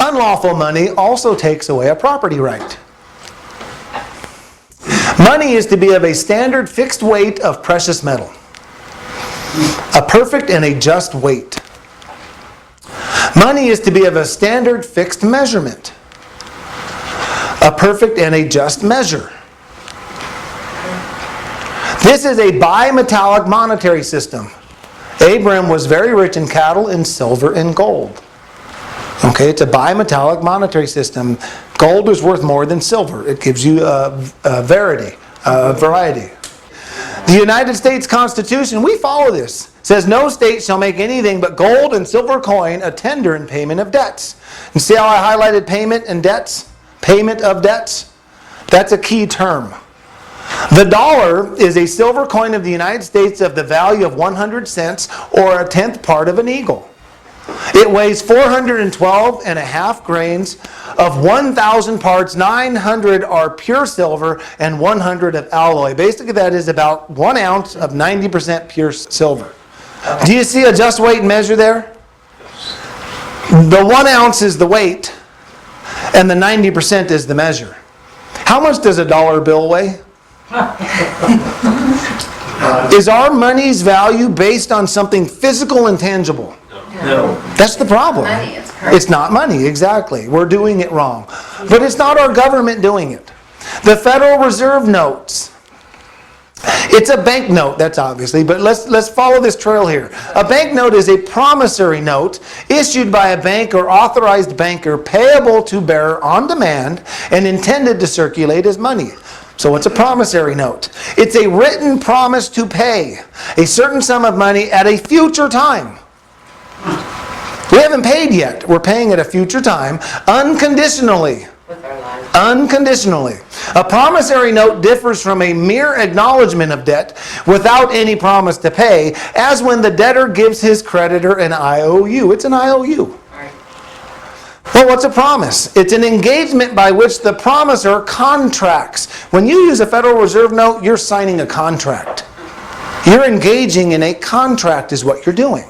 Unlawful money also takes away a property right. Money is to be of a standard fixed weight of precious metal, a perfect and a just weight. Money is to be of a standard fixed measurement, a perfect and a just measure. This is a bimetallic monetary system. Abram was very rich in cattle, in silver, and gold. Okay, it's a bimetallic monetary system. Gold is worth more than silver. It gives you a variety. The United States Constitution, we follow this. It says, no state shall make anything but gold and silver coin a tender in payment of debts. You see how I highlighted payment and debts? Payment of debts? That's a key term. The dollar is a silver coin of the United States of the value of 100 cents or a tenth part of an eagle. It weighs 412 and a half grains. Of 1,000 parts, 900 are pure silver and 100 of alloy. Basically, that is about 1 ounce of 90% pure silver. Do you see a just weight and measure there? The 1 ounce is the weight, and the 90% is the measure. How much does a dollar bill weigh? Is our money's value based on something physical and tangible? No. That's the problem. It's not money, exactly. We're doing it wrong. But it's not our government doing it. The Federal Reserve notes. It's a bank note, that's obviously, but let's follow this trail here. A bank note is a promissory note issued by a bank or authorized banker payable to bearer on demand and intended to circulate as money. So it's a promissory note. It's a written promise to pay a certain sum of money at a future time. We haven't paid yet. We're paying at a future time, unconditionally. Unconditionally. A promissory note differs from a mere acknowledgement of debt without any promise to pay, as when the debtor gives his creditor an IOU. It's an IOU. Well, what's a promise? It's an engagement by which the promisor contracts. When you use a Federal Reserve note, you're signing a contract. You're engaging in a contract is what you're doing.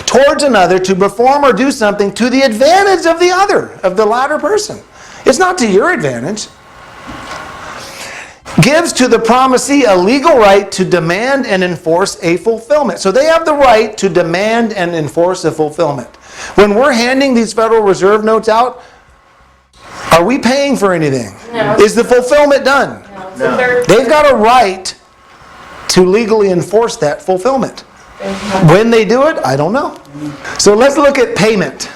Towards another to perform or do something to the advantage of the other, of the latter person. It's not to your advantage. Gives to the promisee a legal right to demand and enforce a fulfillment. So they have the right to demand and enforce a fulfillment. When we're handing these Federal Reserve notes out, are we paying for anything? No. Is the fulfillment done? No. They've got a right to legally enforce that fulfillment. When they do it, I don't know. So let's look at payment.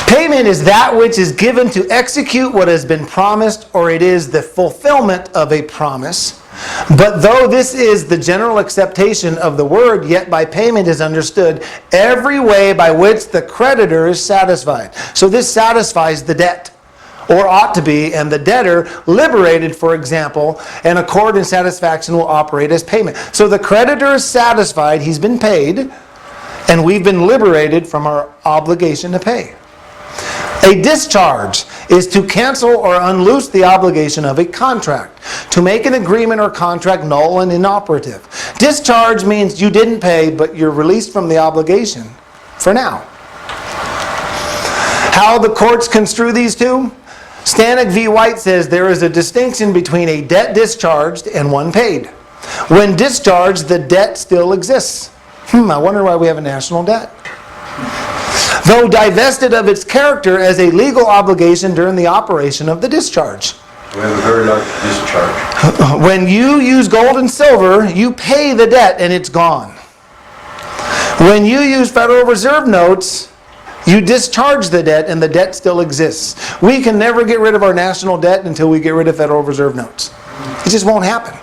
Payment is that which is given to execute what has been promised, or it is the fulfillment of a promise. But though this is the general acceptation of the word, yet by payment is understood every way by which the creditor is satisfied. So this satisfies the debt, or ought to be, and the debtor liberated, for example, and accord and satisfaction will operate as payment. So the creditor is satisfied, he's been paid, and we've been liberated from our obligation to pay. A discharge is to cancel or unloose the obligation of a contract, to make an agreement or contract null and inoperative. Discharge means you didn't pay, but you're released from the obligation for now. How the courts construe these two? Stanek v. White says there is a distinction between a debt discharged and one paid. When discharged, the debt still exists. I wonder why we have a national debt. Though divested of its character as a legal obligation during the operation of the discharge. We have a very large discharge. When you use gold and silver, you pay the debt and it's gone. When you use Federal Reserve notes, you discharge the debt and the debt still exists. We can never get rid of our national debt until we get rid of Federal Reserve notes. It just won't happen.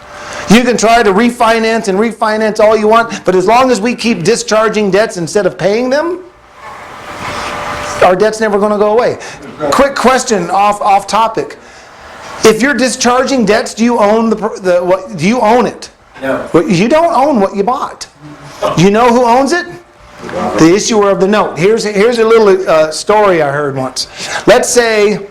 You can try to refinance all you want, but as long as we keep discharging debts instead of paying them, our debt's never going to go away. Quick question off topic. If you're discharging debts, do you own do you own it? No. You don't own what you bought. You know who owns it? The issuer of the note. Here's a little story I heard once. Let's say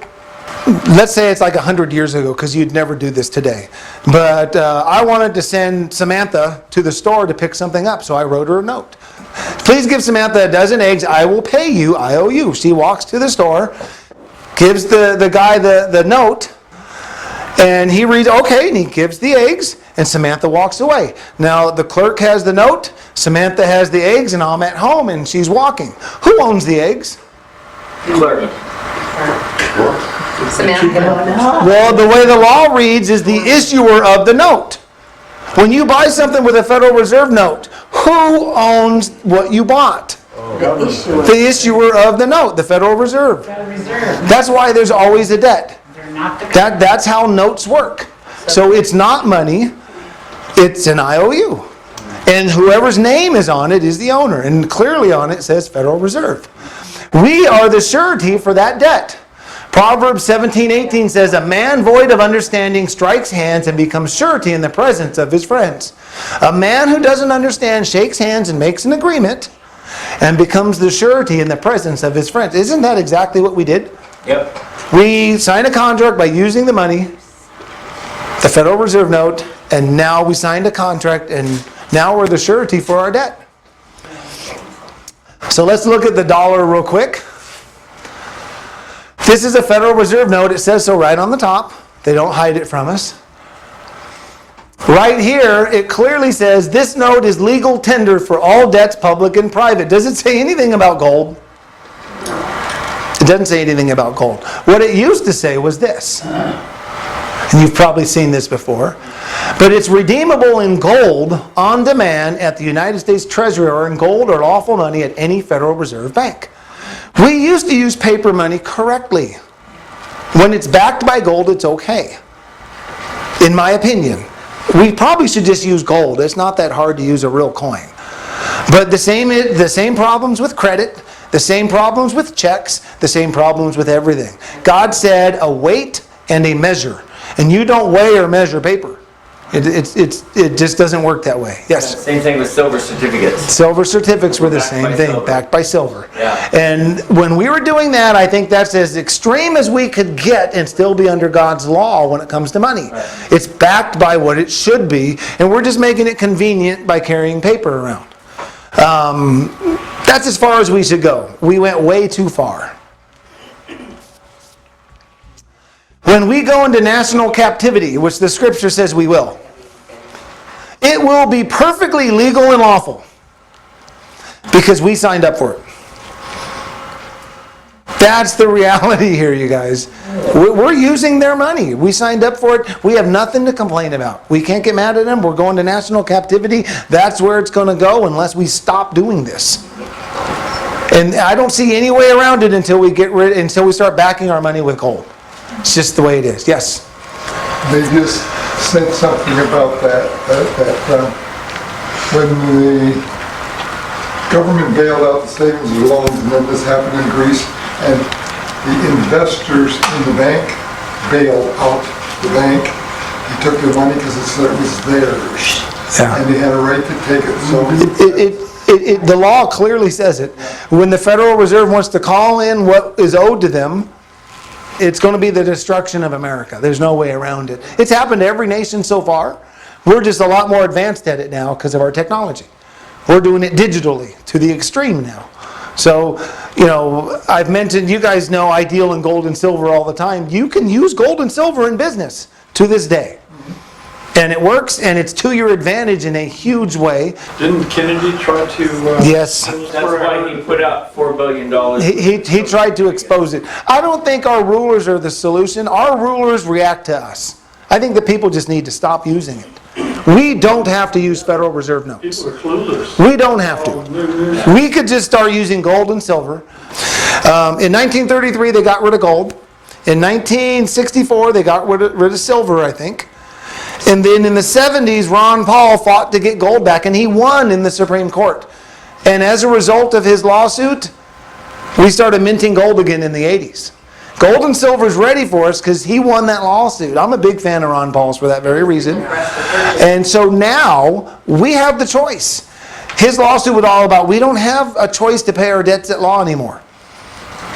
let's say it's like 100 years ago, because you'd never do this today. But I wanted to send Samantha to the store to pick something up, so I wrote her a note. Please give Samantha a dozen eggs. I will pay you. I owe you. She walks to the store, gives the guy the note, and he reads, okay, and he gives the eggs, and Samantha walks away. Now, the clerk has the note, Samantha has the eggs, and I'm at home, and she's walking. Who owns the eggs? Clerk. Samantha. Well, the way the law reads is the issuer of the note. When you buy something with a Federal Reserve note, who owns what you bought? The issuer. The issuer of the note, the Federal Reserve. That's why there's always a debt. That's how notes work. So it's not money, it's an IOU. And whoever's name is on it is the owner. And clearly on it says Federal Reserve. We are the surety for that debt. Proverbs 17:18 says, a man void of understanding strikes hands and becomes surety in the presence of his friends. A man who doesn't understand shakes hands and makes an agreement and becomes the surety in the presence of his friends. Isn't that exactly what we did? Yep. We signed a contract by using the money, the Federal Reserve note, and now we signed a contract, and now we're the surety for our debt. So let's look at the dollar real quick. This is a Federal Reserve note. It says so right on the top. They don't hide it from us. Right here, it clearly says this note is legal tender for all debts, public and private. Does it say anything about gold? It doesn't say anything about gold. What it used to say was this. And you've probably seen this before. But it's redeemable in gold on demand at the United States Treasury, or in gold or lawful money at any Federal Reserve bank. We used to use paper money correctly. When it's backed by gold, it's okay. In my opinion. We probably should just use gold. It's not that hard to use a real coin. But the same problems with credit, the same problems with checks, the same problems with everything. God said a weight and a measure. And you don't weigh or measure paper. It just doesn't work that way. Yes? Same thing with silver certificates. Silver certificates were the Backed same by thing, silver. backed by silver. Yeah. And when we were doing that, I think that's as extreme as we could get and still be under God's law when it comes to money. Right. It's backed by what it should be, and we're just making it convenient by carrying paper around. That's as far as we should go. We went way too far. When we go into national captivity, which the scripture says we will, it will be perfectly legal and lawful because we signed up for it. That's the reality here, you guys. We're using their money. We signed up for it. We have nothing to complain about. We can't get mad at them. We're going to national captivity. That's where it's going to go unless we stop doing this. And I don't see any way around it until we start backing our money with gold. It's just the way it is. Yes? They just said something about that when the government bailed out the savings and loans, and then this happened in Greece, and the investors in the bank bailed out the bank. He took their money because it was theirs, Yeah. and they had a right to take it. So The law clearly says it. When the Federal Reserve wants to call in what is owed to them, it's going to be the destruction of America. There's no way around it. It's happened to every nation so far. We're just a lot more advanced at it now because of our technology. We're doing it digitally to the extreme now. So, I've mentioned, you guys know I deal in gold and silver all the time. You can use gold and silver in business to this day. And it works, and it's to your advantage in a huge way. Didn't Kennedy try to? Yes. That's why he put out $4 billion. He tried to expose it. I don't think our rulers are the solution. Our rulers react to us. I think the people just need to stop using it. We don't have to use Federal Reserve notes. People are clueless. We don't have to. We could just start using gold and silver. In 1933, they got rid of gold. In 1964, they got rid of silver, I think. And then in the 70s, Ron Paul fought to get gold back, and he won in the Supreme Court. And as a result of his lawsuit, we started minting gold again in the 80s. Gold and silver is ready for us because he won that lawsuit. I'm a big fan of Ron Paul's for that very reason. And so now we have the choice. His lawsuit was all about we don't have a choice to pay our debts at law anymore.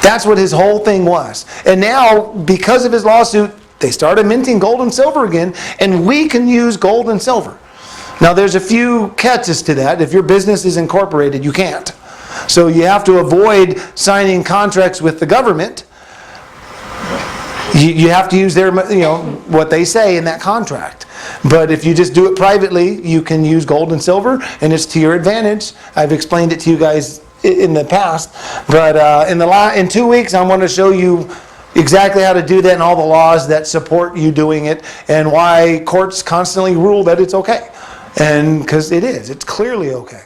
That's what his whole thing was. And now, because of his lawsuit, they started minting gold and silver again, and we can use gold and silver. Now, there's a few catches to that. If your business is incorporated, you can't. So you have to avoid signing contracts with the government. You have to use their, what they say in that contract. But if you just do it privately, you can use gold and silver, and it's to your advantage. I've explained it to you guys in the past, but in 2 weeks, I'm going to show you exactly how to do that and all the laws that support you doing it, and why courts constantly rule that it's okay. And because it's clearly okay.